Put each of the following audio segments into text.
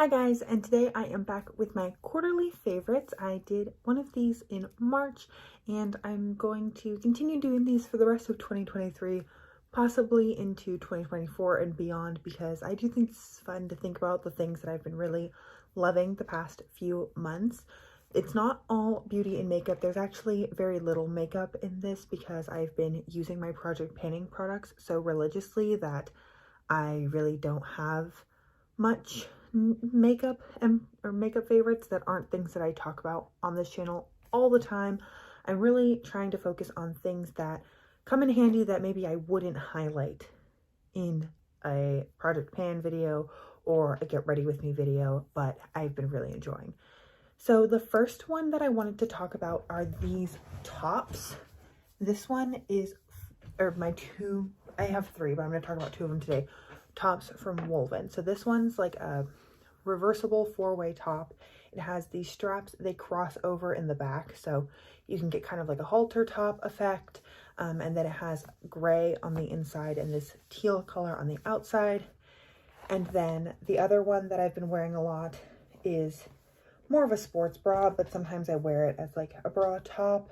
Hi guys, and today I am back with my quarterly favorites. I did one of these in March and I'm going to continue doing these for the rest of 2023, possibly into 2024 and beyond, because I do think it's fun to think about the things that I've been really loving the past few months. It's not all beauty and makeup. There's actually very little makeup in this because I've been using my Project Painting products so religiously that I really don't have much makeup or makeup favorites that aren't things that I talk about on this channel all the time. I'm really trying to focus on things that come in handy that maybe I wouldn't highlight in a Project Pan video or a Get Ready With Me video, but I've been really enjoying. So the first one that I wanted to talk about are these tops. This one is, or my two, I have three, but I'm going to talk about two of them today. Tops from Woven. So this one's like a reversible four-way top. It has these straps, they cross over in the back, so you can get kind of like a halter top effect, and then it has gray on the inside and this teal color on the outside. And then the other one that I've been wearing a lot is more of a sports bra, but sometimes I wear it as like a bra top,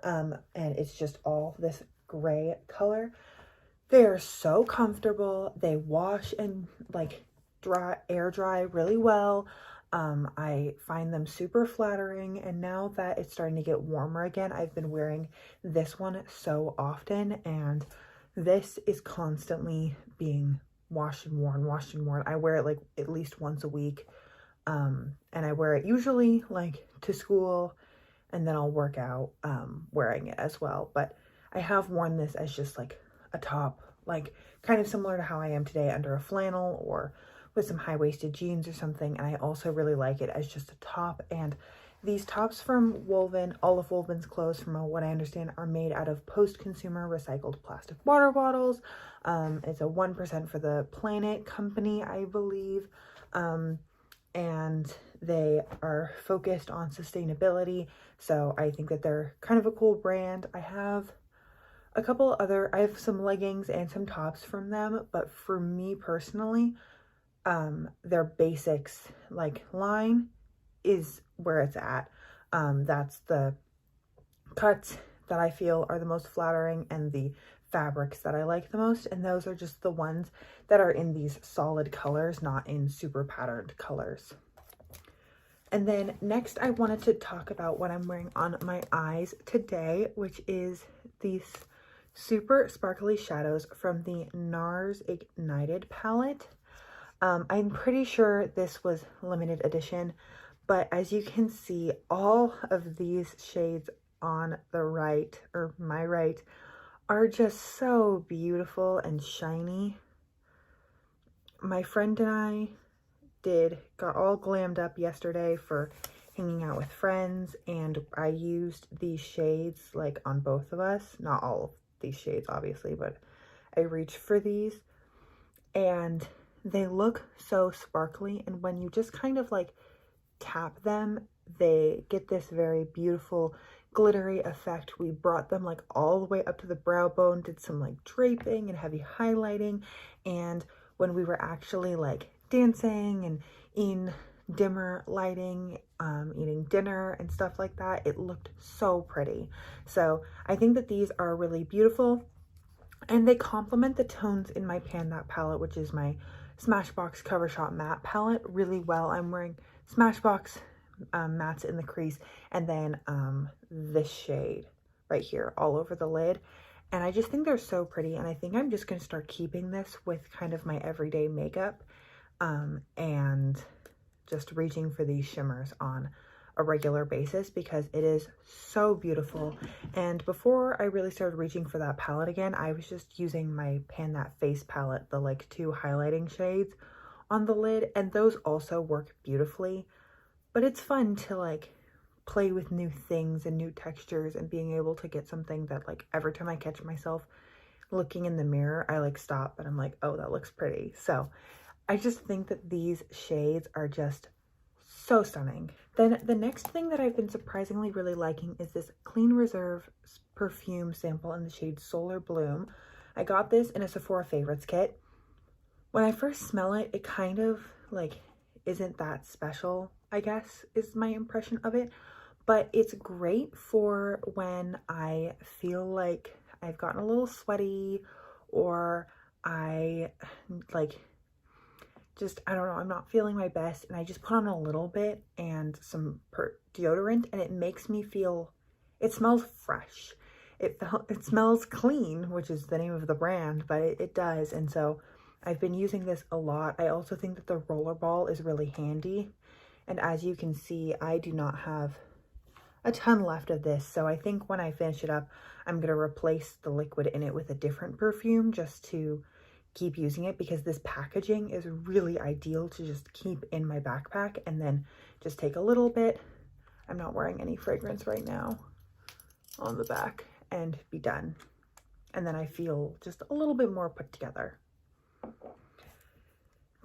and it's just all this gray color. They are so comfortable. They wash and like air dry really well. I find them super flattering, and now that it's starting to get warmer again, I've been wearing this one so often, and this is constantly being washed and worn. I wear it like at least once a week, and I wear it usually like to school, and then I'll work out wearing it as well. But I have worn this as just like a top, like kind of similar to how I am today under a flannel or with some high-waisted jeans or something. And I also really like it as just a top. And these tops from Woven, all of Woven's clothes from what I understand are made out of post-consumer recycled plastic water bottles. It's a 1% for the Planet company, I believe. And they are focused on sustainability. So I think that they're kind of a cool brand. I have some leggings and some tops from them, but for me personally, their basics like line is where it's at. That's the cuts that I feel are the most flattering and the fabrics that I like the most, and those are just the ones that are in these solid colors, not in super patterned colors. And then next I wanted to talk about what I'm wearing on my eyes today, which is these super sparkly shadows from the Nars Ignited palette. I'm pretty sure this was limited edition, but as you can see, all of these shades on the right, or my right, are just so beautiful and shiny. My friend and I got all glammed up yesterday for hanging out with friends, and I used these shades like on both of us, not all of these shades obviously, but I reached for these and they look so sparkly, and when you just kind of like tap them, they get this very beautiful glittery effect. We brought them like all the way up to the brow bone, did some like draping and heavy highlighting, and when we were actually like dancing and in dimmer lighting, eating dinner and stuff like that, it looked so pretty. So I think that these are really beautiful, and they complement the tones in my Pan That palette, which is my Smashbox Cover Shot matte palette, really well. I'm wearing Smashbox mattes in the crease, and then this shade right here all over the lid, and I just think they're so pretty, and I think I'm just going to start keeping this with kind of my everyday makeup, and just reaching for these shimmers on a regular basis because it is so beautiful. And before I really started reaching for that palette again, I was just using my Pan That face palette, the like two highlighting shades on the lid, and those also work beautifully. But it's fun to like play with new things and new textures, and being able to get something that like every time I catch myself looking in the mirror, I like stop and I'm like, oh, that looks pretty. So I just think that these shades are just so stunning. Then the next thing that I've been surprisingly really liking is this Clean Reserve perfume sample in the shade Solar Bloom. I got this in a Sephora favorites kit. When I first smell it, it kind of like isn't that special, I guess, is my impression of it. But it's great for when I feel like I've gotten a little sweaty, or I like just, I don't know, I'm not feeling my best, and I just put on a little bit and some deodorant, and it makes me feel, it smells fresh. It smells clean, which is the name of the brand, but it does. And so I've been using this a lot. I also think that the rollerball is really handy. And as you can see, I do not have a ton left of this. So I think when I finish it up, I'm going to replace the liquid in it with a different perfume just to keep using it, because this packaging is really ideal to just keep in my backpack and then just take a little bit. I'm not wearing any fragrance right now on the back, and be done. And then I feel just a little bit more put together.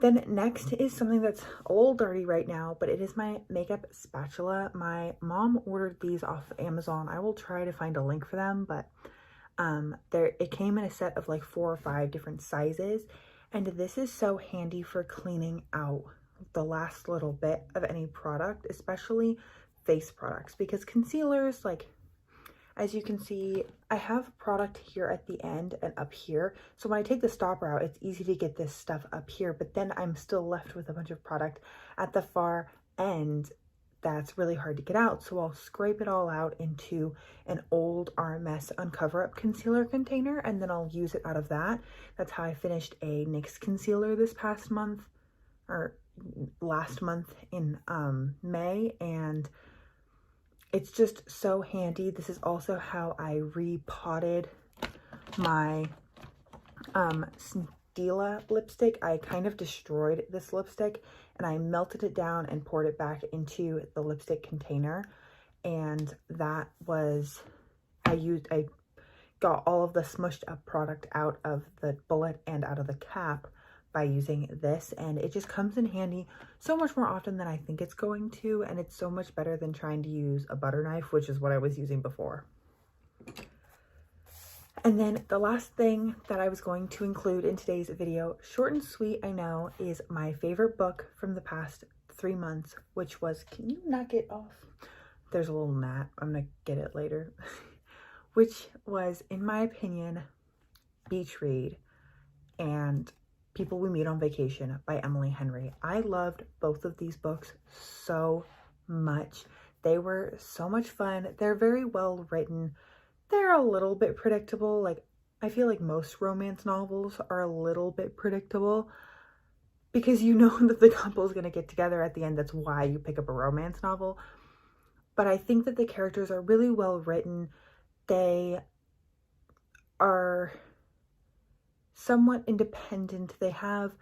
Then next is something that's a little dirty right now, but it is my makeup spatula. My mom ordered these off Amazon. I will try to find a link for them, but it came in a set of like 4 or 5 different sizes, and this is so handy for cleaning out the last little bit of any product, especially face products, because concealers, like, as you can see, I have product here at the end and up here. So when I take the stopper out, it's easy to get this stuff up here, but then I'm still left with a bunch of product at the far end that's really hard to get out. So I'll scrape it all out into an old RMS Uncover Up concealer container, and then I'll use it out of that. That's how I finished a NYX concealer this past month, or last month in May, and it's just so handy. This is also how I repotted my Stila lipstick. I kind of destroyed this lipstick, and I melted it down and poured it back into the lipstick container. And that was, I got all of the smushed up product out of the bullet and out of the cap by using this, and it just comes in handy so much more often than I think it's going to, and it's so much better than trying to use a butter knife, which is what I was using before. And then the last thing that I was going to include in today's video, short and sweet, I know, is my favorite book from the past 3 months, which was, can you knock it off? There's a little gnat, I'm gonna get it later. Which was, in my opinion, Beach Read and People We Meet on Vacation by Emily Henry. I loved both of these books so much. They were so much fun. They're very well written. They're a little bit predictable. Like, I feel like most romance novels are a little bit predictable because you know that the couple is going to get together at the end. That's why you pick up a romance novel. But I think that the characters are really well written. They are somewhat independent. They have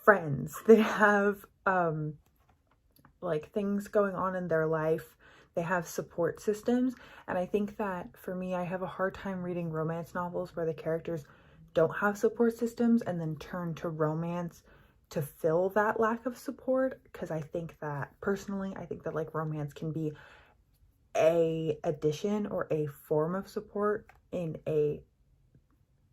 friends. They have like things going on in their life. They have support systems. And I think that for me, I have a hard time reading romance novels where the characters don't have support systems and then turn to romance to fill that lack of support. Because I think that, personally, I think that like romance can be a addition or a form of support in a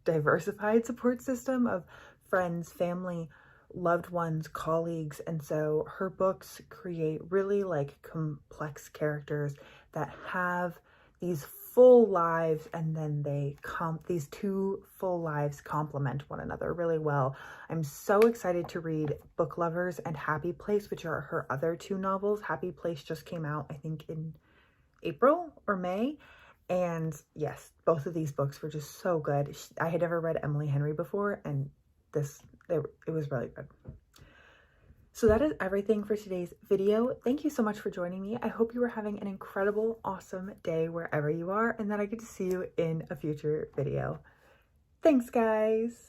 diversified support system of friends, family, loved ones, colleagues. And so her books create really like complex characters that have these full lives, and then these 2 full lives complement one another really well. I'm so excited to read Book Lovers and Happy Place, which are her other 2 novels. Happy Place just came out, I think, in April or May. And yes, both of these books were just so good. I had never read Emily Henry before, and it was really good. So that is everything for today's video. Thank you so much for joining me. I hope you are having an incredible, awesome day wherever you are, and that I get to see you in a future video. Thanks, guys.